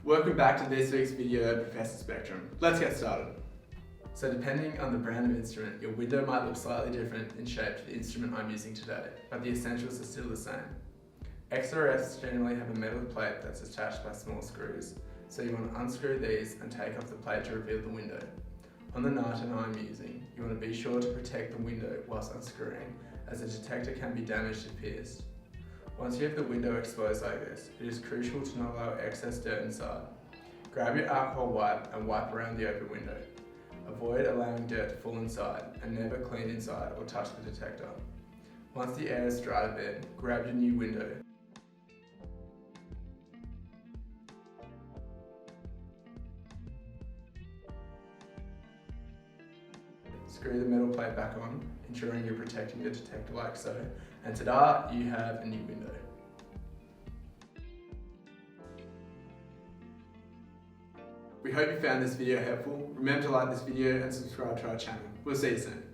Welcome back to this week's video of Professor Spectrum. Let's get started. So depending on the brand of instrument, your window might look slightly different in shape to the instrument I'm using today, but the essentials are still the same. XRFs generally have a metal plate that's attached by small screws, so you want to unscrew these and take off the plate to reveal the window. On the Niton I'm using, you want to be sure to protect the window whilst unscrewing, as the detector can be damaged if pierced. Once you have the window exposed like this, it is crucial to not allow excess dirt inside. Grab your alcohol wipe and wipe around the open window. Avoid allowing dirt to fall inside and never clean inside or touch the detector. Once the air is dried a bit, grab your new window. Screw the metal plate back on, ensuring you're protecting the detector like so, and ta-da, you have a new window. We hope you found this video helpful. Remember to like this video and subscribe to our channel. We'll see you soon.